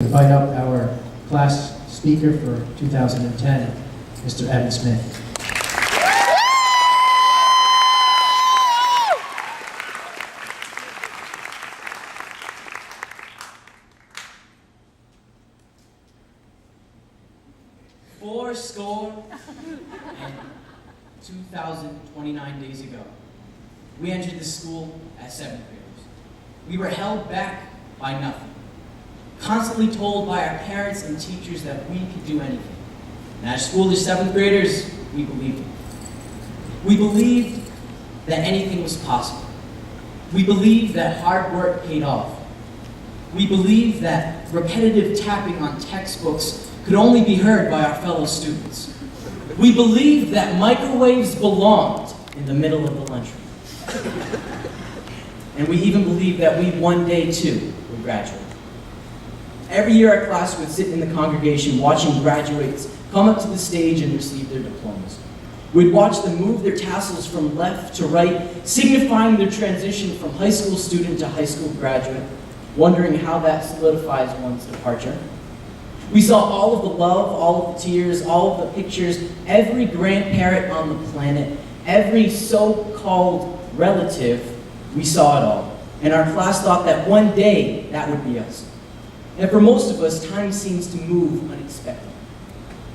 Invite up our class speaker for 2010, Mr. Evan Smith. Fourscore and 2,029 days ago, we entered this school as seventh graders. We were held back by nothing, constantly told by our parents and teachers that we could do anything. And as foolish seventh graders, we believed it. We believed that anything was possible. We believed that hard work paid off. We believed that repetitive tapping on textbooks could only be heard by our fellow students. We believed that microwaves belonged in the middle of the lunchroom. And we even believed that we one day too would graduate. Every year our class would sit in the congregation watching graduates come up to the stage and receive their diplomas. We'd watch them move their tassels from left to right, signifying their transition from high school student to high school graduate, wondering how that solidifies one's departure. We saw all of the love, all of the tears, all of the pictures, every grandparent on the planet, every so-called relative, we saw it all. And our class thought that one day that would be us. And for most of us, time seems to move unexpectedly.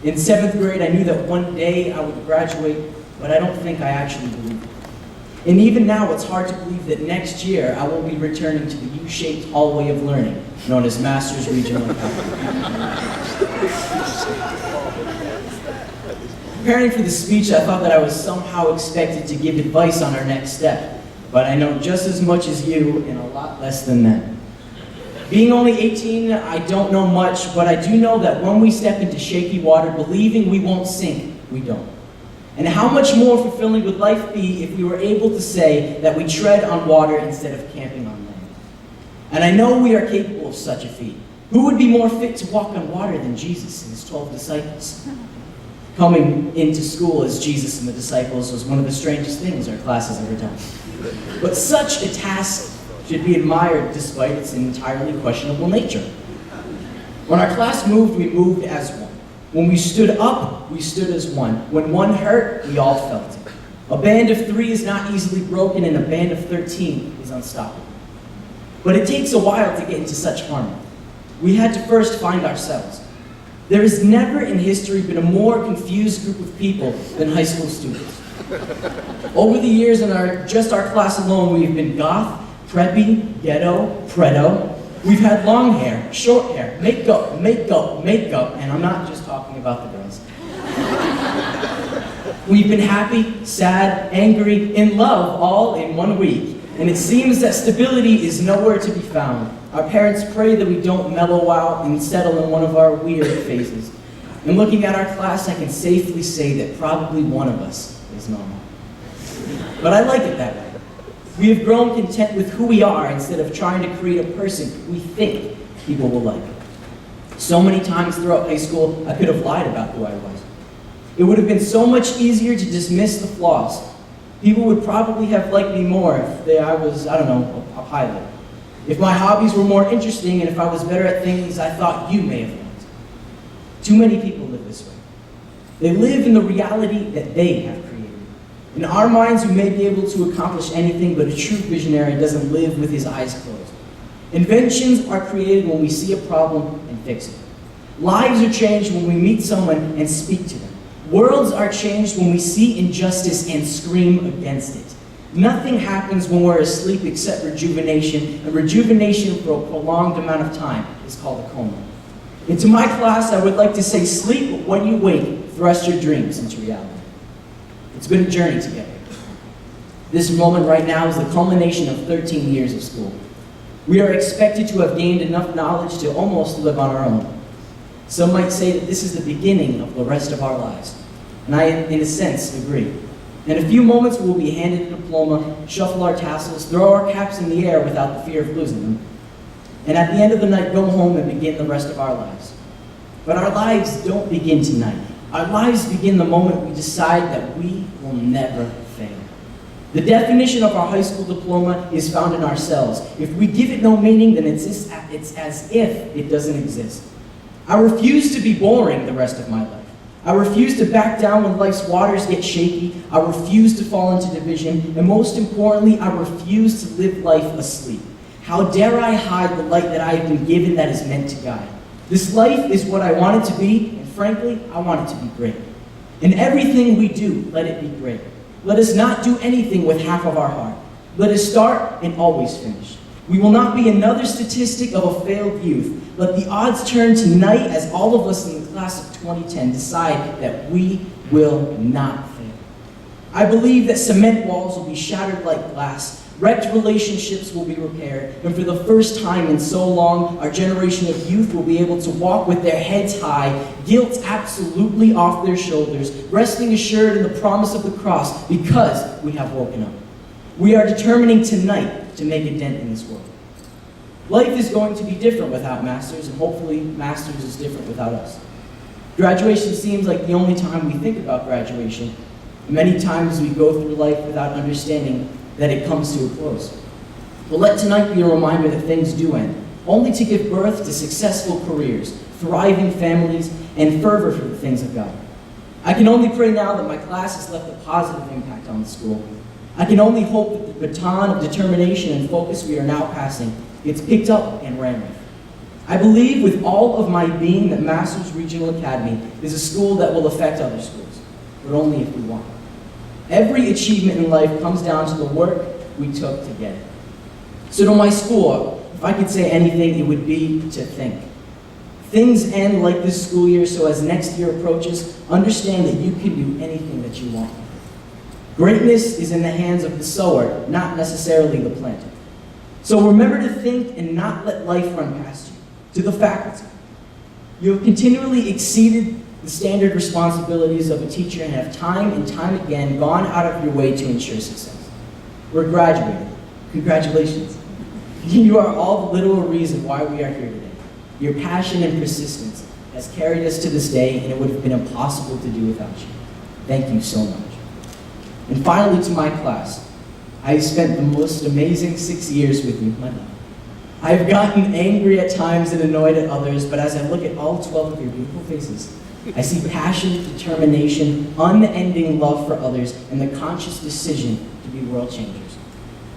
In seventh grade, I knew that one day I would graduate, but I don't think I actually believed it. And even now, it's hard to believe that next year I will be returning to the U-shaped hallway of learning, known as Masters Regional Academy. Preparing for the speech, I thought that I was somehow expected to give advice on our next step, but I know just as much as you and a lot less than that. Being only 18, I don't know much, but I do know that when we step into shaky water, believing we won't sink, we don't. And how much more fulfilling would life be if we were able to say that we tread on water instead of camping on land? And I know we are capable of such a feat. Who would be more fit to walk on water than Jesus and his 12 disciples? Coming into school as Jesus and the disciples was one of the strangest things our class has ever done. But such a task should be admired despite its entirely questionable nature. When our class moved, we moved as one. When we stood up, we stood as one. When one hurt, we all felt it. A band of 3 is not easily broken, and a band of 13 is unstoppable. But it takes a while to get into such harmony. We had to first find ourselves. There has never in history been a more confused group of people than high school students. Over the years in just our class alone, we've been goth, preppy, ghetto, preto. We've had long hair, short hair, makeup, and I'm not just talking about the girls. We've been happy, sad, angry, in love, all in 1 week. And it seems that stability is nowhere to be found. Our parents pray that we don't mellow out and settle in one of our weird phases. And looking at our class, I can safely say that probably one of us is normal. But I like it that way. We have grown content with who we are instead of trying to create a person we think people will like. So many times throughout high school, I could have lied about who I was. It would have been so much easier to dismiss the flaws. People would probably have liked me more if I was, I don't know, a pilot. If my hobbies were more interesting and if I was better at things I thought you may have liked. Too many people live this way. They live in the reality that they have created. In our minds, we may be able to accomplish anything, but a true visionary doesn't live with his eyes closed. Inventions are created when we see a problem and fix it. Lives are changed when we meet someone and speak to them. Worlds are changed when we see injustice and scream against it. Nothing happens when we're asleep except rejuvenation, and rejuvenation for a prolonged amount of time is called a coma. And to my class, I would like to say, sleep, but when you wake, thrust your dreams into reality. It's been a journey together. This moment right now is the culmination of 13 years of school. We are expected to have gained enough knowledge to almost live on our own. Some might say that this is the beginning of the rest of our lives. And I, in a sense, agree. In a few moments, we'll be handed a diploma, shuffle our tassels, throw our caps in the air without the fear of losing them. And at the end of the night, go home and begin the rest of our lives. But our lives don't begin tonight. Our lives begin the moment we decide that we will never fail. The definition of our high school diploma is found in ourselves. If we give it no meaning, then it's as if it doesn't exist. I refuse to be boring the rest of my life. I refuse to back down when life's waters get shaky. I refuse to fall into division. And most importantly, I refuse to live life asleep. How dare I hide the light that I have been given that is meant to guide? This life is what I want it to be, and frankly, I want it to be great. In everything we do, let it be great. Let us not do anything with half of our heart. Let us start and always finish. We will not be another statistic of a failed youth. Let the odds turn tonight as all of us in the class of 2010 decide that we will not fail. I believe that cement walls will be shattered like glass. Wrecked relationships will be repaired, and for the first time in so long, our generation of youth will be able to walk with their heads high, guilt absolutely off their shoulders, resting assured in the promise of the cross because we have woken up. We are determining tonight to make a dent in this world. Life is going to be different without Masters, and hopefully Masters is different without us. Graduation seems like the only time we think about graduation. Many times we go through life without understanding that it comes to a close. But let tonight be a reminder that things do end, only to give birth to successful careers, thriving families, and fervor for the things of God. I can only pray now that my class has left a positive impact on the school. I can only hope that the baton of determination and focus we are now passing gets picked up and ran with. I believe with all of my being that Masters Regional Academy is a school that will affect other schools, but only if we want. Every achievement in life comes down to the work we took to get it. So to my school, if I could say anything, it would be to think. Things end like this school year, so as next year approaches, understand that you can do anything that you want. Greatness is in the hands of the sower, not necessarily the planter. So remember to think and not let life run past you. To the faculty, you have continually exceeded the standard responsibilities of a teacher and have time and time again gone out of your way to ensure success. We're graduating. Congratulations. You are all the literal reason why we are here today. Your passion and persistence has carried us to this day, and it would have been impossible to do without you. Thank you so much. And finally, to my class, I have spent the most amazing 6 years with you, my love. I have gotten angry at times and annoyed at others, but as I look at all 12 of your beautiful faces, I see passion, determination, unending love for others, and the conscious decision to be world changers.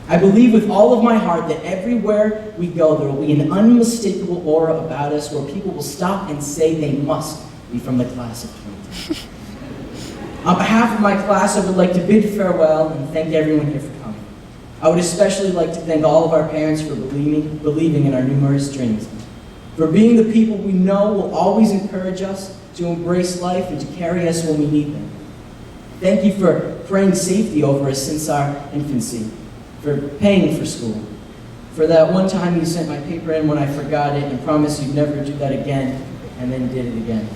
I believe with all of my heart that everywhere we go, there will be an unmistakable aura about us where people will stop and say they must be from the class of 2010. On behalf of my class, I would like to bid farewell and thank everyone here for coming. I would especially like to thank all of our parents for believing in our numerous dreams, for being the people we know will always encourage us to embrace life and to carry us when we need them. Thank you for praying safety over us since our infancy, for paying for school, for that one time you sent my paper in when I forgot it and promised you'd never do that again, and then did it again.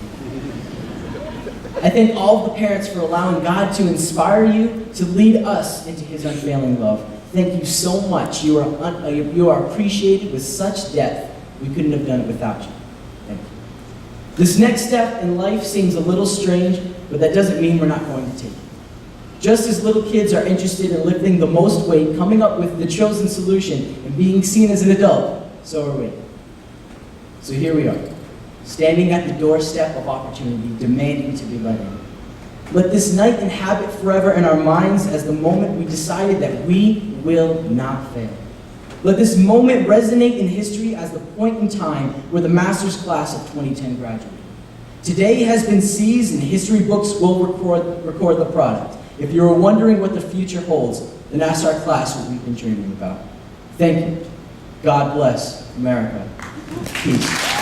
I thank all of the parents for allowing God to inspire you to lead us into His unfailing love. Thank you so much. You are appreciated with such depth. We couldn't have done it without you. Thank you. This next step in life seems a little strange, but that doesn't mean we're not going to take it. Just as little kids are interested in lifting the most weight, coming up with the chosen solution, and being seen as an adult, so are we. So here we are, standing at the doorstep of opportunity, demanding to be let in. Let this night inhabit forever in our minds as the moment we decided that we will not fail. Let this moment resonate in history as the point in time where the master's class of 2010 graduated. Today has been seized and history books will record the product. If you're wondering what the future holds, then ask our class what we've been dreaming about. Thank you. God bless America. Peace.